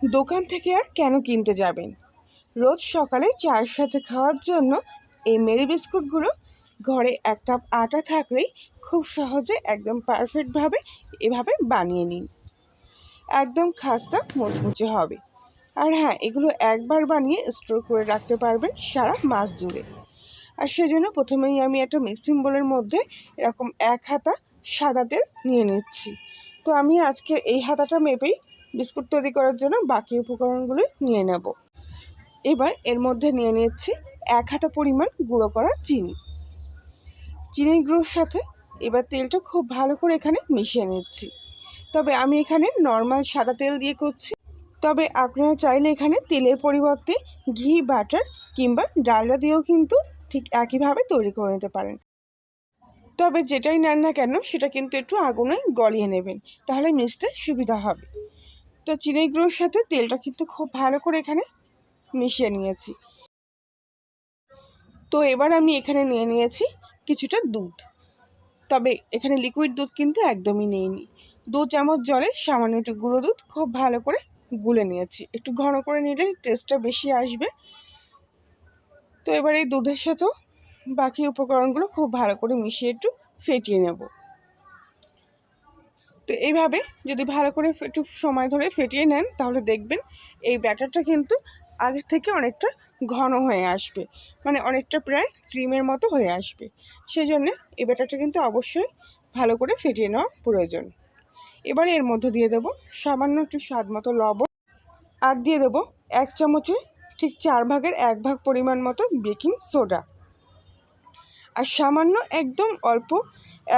দোকান থেকে আর কেন কিনতে যাবেন? রোজ সকালে চায়ের সাথে খাওয়ার জন্য এই মেরি বিস্কুটগুলো ঘরে এক কাপ আটা থাকলেই খুব সহজে একদম পারফেক্টভাবে এভাবে বানিয়ে নিন। একদম খাস্তা মুচমুচে হবে। আর হ্যাঁ, এগুলো একবার বানিয়ে স্টোর করে রাখতে পারবেন সারা মাস জুড়ে। আর সেজন্য প্রথমেই আমি একটা মিক্সিং বোলের মধ্যে এরকম 1 হাতা সাদা তেল নিয়ে নিচ্ছি। তো আমি আজকে এই হাতাটা মেপেই বিস্কুট তৈরি করার জন্য বাকি উপকরণগুলো নিয়ে নেব। এবার এর মধ্যে নিয়ে নিচ্ছি 1 হাতা পরিমাণ গুঁড়ো করা চিনি। চিনির গুঁড়োর সাথে এবার তেলটা খুব ভালো করে এখানে মিশিয়ে নিচ্ছি। তবে আমি এখানে নর্মাল সাদা তেল দিয়ে করছি। তবে আপনারা চাইলে এখানে তেলের পরিবর্তে ঘি, বাটার কিংবা ডালডা দিয়েও কিন্তু ঠিক একইভাবে তৈরি করে নিতে পারেন। তবে যেটাই নেন না কেন সেটা কিন্তু একটু আগুনে গলিয়ে নেবেন, তাহলে মিশতে সুবিধা হবে। তো চিনির গুঁড়োর সাথে তেলটা কিন্তু খুব ভালো করে এখানে মিশিয়ে নিয়েছি। তো এবার আমি এখানে নিয়ে নিয়েছি কিছুটা দুধ। তবে এখানে লিকুইড দুধ কিন্তু একদমই নেইনি। 2 চামচ জলে সামান্য একটু গুঁড়ো দুধ খুব ভালো করে গুলে নিয়েছি। একটু ঘন করে নিলে টেস্টটা বেশি আসবে। তো এবার এই দুধের সাথেও বাকি উপকরণগুলো খুব ভালো করে মিশিয়ে একটু ফেটিয়ে নেব। তো এইভাবে যদি ভালো করে একটু সময় ধরে ফেটিয়ে নেন তাহলে দেখবেন এই ব্যাটারটা কিন্তু আগের থেকে অনেকটা ঘন হয়ে আসবে, মানে অনেকটা প্রায় ক্রিমের মতো হয়ে আসবে। সেই জন্যে এই ব্যাটারটা কিন্তু অবশ্যই ভালো করে ফেটিয়ে নেওয়া প্রয়োজন। এবারে এর মধ্যে দিয়ে দেবো সামান্য একটু স্বাদ মতো লবণ, আর দিয়ে দেবো 1 চামচের ঠিক 4 ভাগের 1 ভাগ পরিমাণ মতো বেকিং সোডা, আর সামান্য একদম অল্প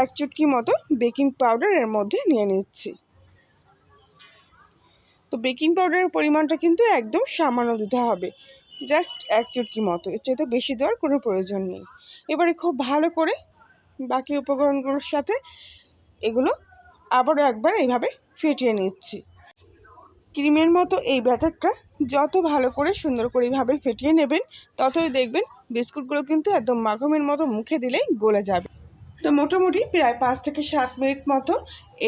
1 চুটকি মতো বেকিং পাউডার এর মধ্যে নিয়ে নিচ্ছি। তো বেকিং পাউডারের পরিমাণটা কিন্তু একদম সামান্য দিতে হবে, জাস্ট 1 চুটকি মতো, এর চাইতে বেশি দেওয়ার কোনো প্রয়োজন নেই। এবারে খুব ভালো করে বাকি উপকরণগুলোর সাথে এগুলো আবারও একবার এইভাবে ফেটিয়ে নিচ্ছি। ক্রিমের মতো এই ব্যাটারটা যত ভালো করে সুন্দর করে এইভাবে ফেটিয়ে নেবেন ততই দেখবেন বিস্কুটগুলো কিন্তু একদম মাখনের মতো মুখে দিলেই গলে যাবে। তো মোটামুটি প্রায় 5 থেকে 7 মিনিট মতো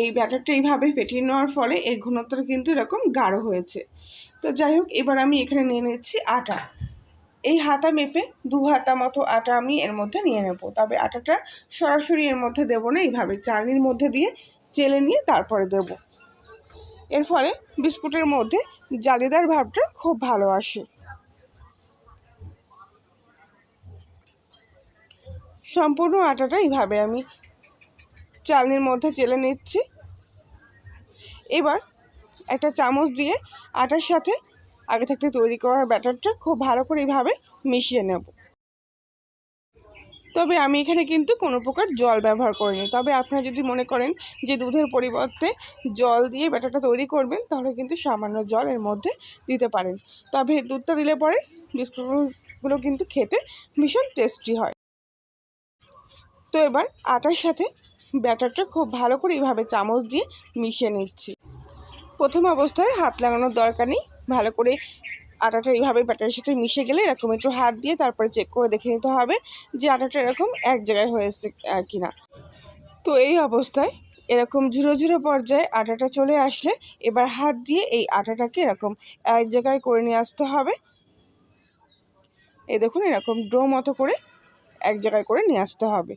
এই ব্যাটারটা এইভাবে ফেটিয়ে নেওয়ার ফলে এর ঘনত্বটা কিন্তু এরকম গাঢ় হয়েছে। তো যাই হোক, এবার আমি এখানে নিয়ে নিচ্ছি আটা। এই হাতা মেপে 2 হাতা মতো আটা আমি এর মধ্যে নিয়ে নেব। তবে আটাটা সরাসরি এর মধ্যে দেব না, এইভাবে চালনির মধ্যে দিয়ে চেলে নিয়ে তারপরে দেব। এর ফলে বিস্কুটের মধ্যে জালিদার ভাবটা খুব ভালো আসে। সম্পূর্ণ আটাটা এইভাবে আমি চালনির মধ্যে চেলে নিচ্ছি। এবার একটা চামচ দিয়ে আটার সাথে আগে থেকে তৈরি করার ব্যাটারটা খুব ভালো করে এইভাবে মিশিয়ে নেব। তবে আমি এখানে কিন্তু কোনো প্রকার জল ব্যবহার করিনি। তবে আপনারা যদি মনে করেন যে দুধের পরিবর্তে জল দিয়ে ব্যাটারটা তৈরি করবেন তাহলে কিন্তু সামান্য জল এর মধ্যে দিতে পারেন। তবে দুধটা দিলে পরে বিস্কুটগুলো কিন্তু খেতে ভীষণ টেস্টি হয়। তো এবার আটার সাথে ব্যাটারটা খুব ভালো করে এইভাবে চামচ দিয়ে মিশিয়ে নিচ্ছি। প্রথম অবস্থায় হাত লাগানোর দরকার নেই, ভালো করে আটাটা এইভাবে ব্যাটারের সাথে মিশে গেলে এরকম একটু হাত দিয়ে তারপরে চেক করে দেখে নিতে হবে যে আটাটা এরকম এক জায়গায় হয়েছে কিনা। তো এই অবস্থায় এরকম ঝুরো ঝুরো পর্যায়ে আটাটা চলে আসলে এবার হাত দিয়ে এই আটাটাকে এরকম এক জায়গায় করে নিয়ে আসতে হবে। এই দেখুন, এরকম ডো মতো করে এক জায়গায় করে নিয়ে আসতে হবে।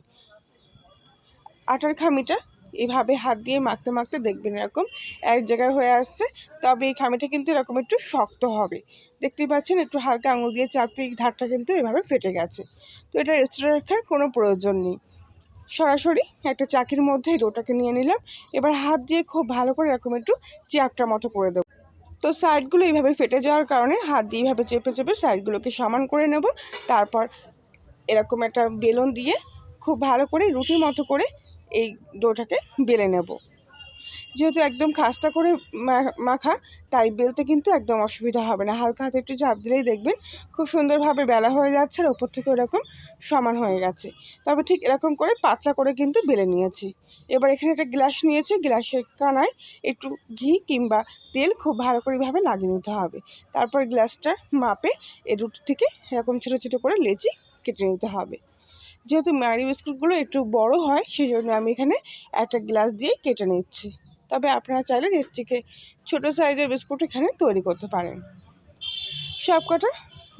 আটার খামিটা এইভাবে হাত দিয়ে মাখতে মাখতে দেখবেন এরকম এক জায়গায় হয়ে আসছে। তবে এই খামিটা কিন্তু এরকম একটু শক্ত হবে, দেখতেই পাচ্ছেন একটু হালকা আঙুল দিয়ে চাপতে এই ধারটা কিন্তু এভাবে ফেটে গেছে। তো এটা রেস্টে রাখার কোনো প্রয়োজন নেই, সরাসরি একটা চাকির মধ্যে এই ডোটাকে নিয়ে নিলাম। এবার হাত দিয়ে খুব ভালো করে এরকম একটু চ্যাপটা মতো করে দেবো। তো সাইডগুলো এইভাবে ফেটে যাওয়ার কারণে হাত দিয়ে এইভাবে চেপে চেপে সাইডগুলোকে সমান করে নেব। তারপর এরকম একটা বেলুন দিয়ে খুব ভালো করে রুটির মতো করে এই ডোটাকে বেলে নেব। যেহেতু একদম খাস্তা করে মাখা, তাই বেলতে কিন্তু একদম অসুবিধা হবে না। হালকা হাতে একটু চাপ দিলেই দেখবেন খুব সুন্দরভাবে বেলা হয়ে যাচ্ছে আর ওপর থেকে এরকম সমান হয়ে গেছে। তবে ঠিক এরকম করে পাতলা করে কিন্তু বেলে নিয়েছি। এবার এখানে একটা গ্লাস নিয়েছি, গ্লাসের কানায় একটু ঘি কিংবা তেল খুব ভালো করে এইভাবে লাগিয়ে নিতে হবে। তারপর গ্লাসটার মাপে এই রুটি থেকে এরকম ছোটো ছোটো করে লেচি কেটে নিতে হবে। যেহেতু ম্যারি বিস্কুটগুলো একটু বড় হয় সেই জন্য আমি এখানে একটা গ্লাস দিয়ে কেটে নিচ্ছি। তবে আপনারা চাইলে এর থেকে ছোটো সাইজের বিস্কুট এখানে তৈরি করতে পারেন। সব কটা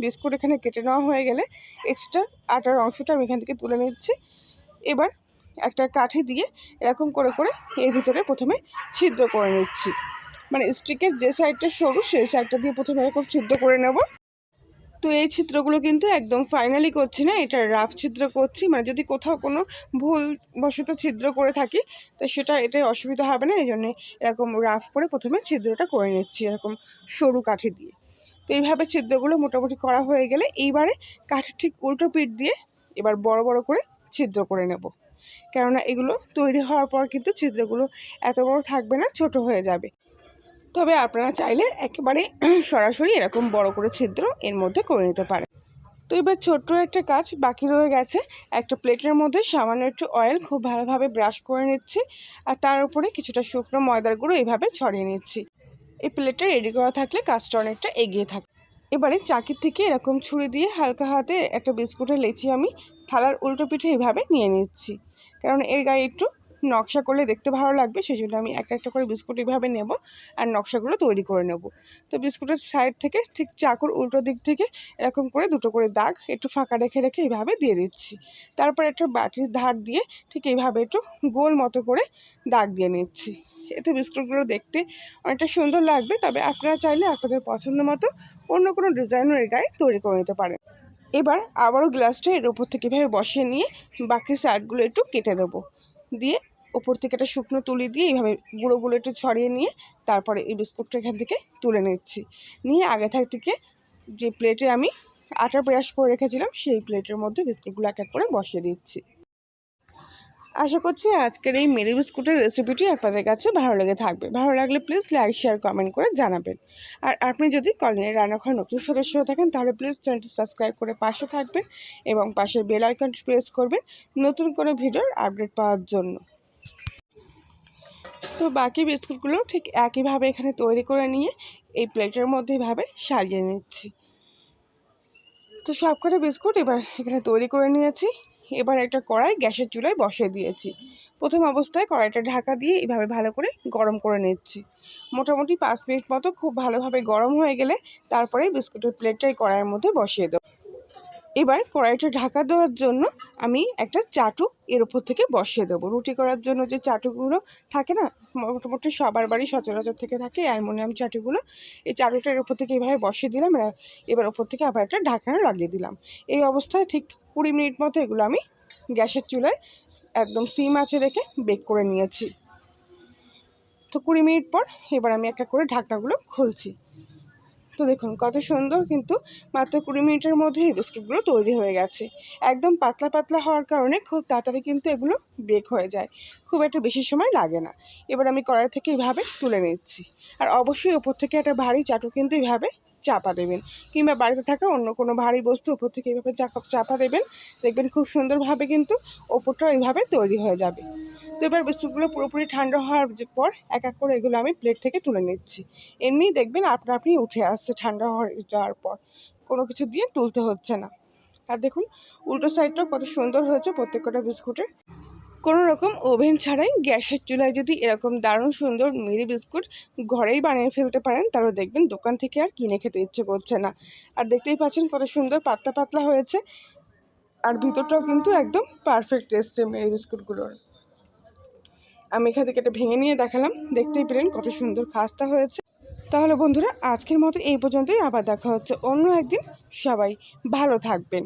বিস্কুট এখানে কেটে নেওয়া হয়ে গেলে এক্সট্রা আটার অংশটা আমি এখান থেকে তুলে নিচ্ছি। এবার একটা কাঠি দিয়ে এরকম করে করে এর ভিতরে প্রথমে ছিদ্র করে নিচ্ছি, মানে স্টিকের যে সাইডটা সরু সেই সাইডটা দিয়ে প্রথমে এরকম ছিদ্র করে নেব। তো এই ছিদ্রগুলো কিন্তু একদম ফাইনালি করছি না, এটা রাফ ছিদ্র করছি, মানে যদি কোথাও কোনো ভুলবশত ছিদ্র করে থাকি তো সেটা এটাই অসুবিধা হবে না, এই জন্যে এরকম রাফ করে প্রথমে ছিদ্রটা করে নিচ্ছি এরকম সরু কাঠি দিয়ে। তো এইভাবে ছিদ্রগুলো মোটামুটি করা হয়ে গেলে এইবারে কাঠির ঠিক উল্টো পিঠ দিয়ে এবার বড় বড় করে ছিদ্র করে নেব, কেননা এগুলো তৈরি হওয়ার পর কিন্তু ছিদ্রগুলো এত বড় থাকবে না, ছোট হয়ে যাবে। তবে আপনারা চাইলে একেবারে সরাসরি এরকম বড় করে ছিদ্র এর মধ্যে করে নিতে পারেন। তো এবার ছোট্ট একটা কাজ বাকি রয়ে গেছে, একটা প্লেটের মধ্যে সামান্য একটু অয়েল খুব ভালোভাবে ব্রাশ করে নিচ্ছি, আর তার উপরে কিছুটা শুকনো ময়দার গুঁড়ো এইভাবে ছড়িয়ে নিচ্ছি। এই প্লেটটা রেডি করা থাকলে কাজটা অনেকটা এগিয়ে থাকে। এবারে চাকির থেকে এরকম ছুরি দিয়ে হালকা হাতে একটা বিস্কুটের লেচি আমি থালার উল্টো পিঠে এইভাবে নিয়ে নিচ্ছি, কারণ এর গায়ে একটু নকশা করলে দেখতে ভালো লাগবে, সেই জন্য আমি একটা একটা করে বিস্কুট এইভাবে নেব আর নকশাগুলো তৈরি করে নেব। তো বিস্কুটের সাইড থেকে ঠিক চাকুর উল্টো দিক থেকে এরকম করে দুটো করে দাগ একটু ফাঁকা রেখে রেখে এইভাবে দিয়ে দিচ্ছি। তারপর একটা বাটির ধার দিয়ে ঠিক এইভাবে একটু গোল মতো করে দাগ দিয়ে নিচ্ছি। এতে বিস্কুটগুলো দেখতে অনেকটা সুন্দর লাগবে, তবে আপনারা চাইলে আপনাদের পছন্দ মতো অন্য কোনো ডিজাইনের গায়ে তৈরি করে নিতে পারেন। এবার আবারও গ্লাসটা এর ওপর থেকে এভাবে বসিয়ে নিয়ে বাকি সাইডগুলো একটু কেটে দেবো, দিয়ে ওপর থেকে একটা শুকনো তুলি দিয়ে এইভাবে গুঁড়োগুলো একটু ছড়িয়ে নিয়ে তারপরে এই বিস্কুটটা এখান থেকে তুলে নিচ্ছি। নিয়ে আগে থেকে যে প্লেটে আমি আটা ব্রাশ করে রেখেছিলাম সেই প্লেটের মধ্যে বিস্কুটগুলো এক এক করে বসিয়ে দিচ্ছি। আশা করছি আজকের এই মেরি বিস্কুটের রেসিপিটি আপনাদের কাছে ভালো লেগে থাকবে। ভালো লাগলে প্লিজ লাইক শেয়ার কমেন্ট করে জানাবেন। আর আপনি যদি কলিনের রান্নাঘর নতুন সদস্য হয়ে থাকেন তাহলে প্লিজ চ্যানেলটি সাবস্ক্রাইব করে পাশে থাকবেন এবং পাশের বেল আইকনটি প্রেস করবেন নতুন কোনো ভিডিওর আপডেট পাওয়ার জন্য। তো বাকি বিস্কুটগুলো ঠিক একইভাবে এখানে তৈরি করে নিয়ে এই প্লেটের মধ্যে এইভাবে সাজিয়ে নিচ্ছি। তো সবকটা বিস্কুট এবার এখানে তৈরি করে নিয়েছি। এবার একটা কড়াই গ্যাসের চুলায় বসিয়ে দিয়েছি। প্রথম অবস্থায় কড়াইটা ঢাকা দিয়ে এইভাবে ভালো করে গরম করে নিচ্ছি। মোটামুটি 5 মিনিট মতো খুব ভালোভাবে গরম হয়ে গেলে তারপরে বিস্কুটের প্লেটটাই কড়াইয়ের মধ্যে বসিয়ে দেবো। এবার কড়াইটা ঢাকা দেওয়ার জন্য আমি একটা চাটু এর উপর থেকে বসিয়ে দেবো। রুটি করার জন্য যে চাটুগুলো থাকে না, মোটামুটি সবার বাড়ি সচরাচর থেকে থাকে অ্যালুমিনিয়াম চাটুগুলো, এই চাটুটার উপর থেকে এইভাবে বসিয়ে দিলাম। এবার ওপর থেকে আবার একটা ঢাকনা লাগিয়ে দিলাম। এই অবস্থায় ঠিক 20 মিনিট মতো এগুলো আমি গ্যাসের চুলায় একদম সিম আঁচে রেখে বেক করে নিয়েছি। তো 20 মিনিট পর এবার আমি একটা করে ঢাকনাগুলো খুলছি। তো দেখুন কত সুন্দর, কিন্তু মাত্র 20 মিনিটের মধ্যে এই বিস্কুটগুলো তৈরি হয়ে গেছে। একদম পাতলা পাতলা হওয়ার কারণে খুব তাড়াতাড়ি কিন্তু এগুলো বেক হয়ে যায়, খুব একটা বেশি সময় লাগে না। এবার আমি কড়াই থেকে এইভাবে তুলে নিচ্ছি। আর অবশ্যই ওপর থেকে একটা ভারী চাটু কিন্তু এইভাবে চাপা দেবেন, কিংবা বাড়িতে থাকা অন্য কোনো ভারী বস্তু ওপর থেকে এইভাবে চাপা দেবেন, দেখবেন খুব সুন্দরভাবে কিন্তু ওপরটা এইভাবে তৈরি হয়ে যাবে। তো এবার বিস্কুটগুলো পুরোপুরি ঠান্ডা হওয়ার পর এক এক করে এগুলো আমি প্লেট থেকে তুলে নিচ্ছি। এমনি দেখবেন আপনি উঠে আসছে ঠান্ডা হয়ে যাওয়ার পর, কোনো কিছু দিয়ে তুলতে হচ্ছে না। আর দেখুন উল্টো সাইডটাও কত সুন্দর হয়েছে প্রত্যেকটা বিস্কুটের। কোনো রকম ওভেন ছাড়াই গ্যাসের চুলায় যদি এরকম দারুণ সুন্দর মেরি বিস্কুট ঘরেই বানিয়ে ফেলতে পারেন তাহলে দেখবেন দোকান থেকে আর কিনে খেতে ইচ্ছে করছে না। আর দেখতেই পাচ্ছেন কত সুন্দর পাতলা পাতলা হয়েছে, আর ভিতরটাও কিন্তু একদম পারফেক্ট এসছে মেরি বিস্কুটগুলোর। আমি এখান থেকে এটা ভেঙে নিয়ে দেখালাম, দেখতেই পেলেন কত সুন্দর খাস্তা হয়েছে। তাহলে বন্ধুরা আজকের মতো এই পর্যন্তই, আবার দেখা হচ্ছে অন্য একদিন। সবাই ভালো থাকবেন।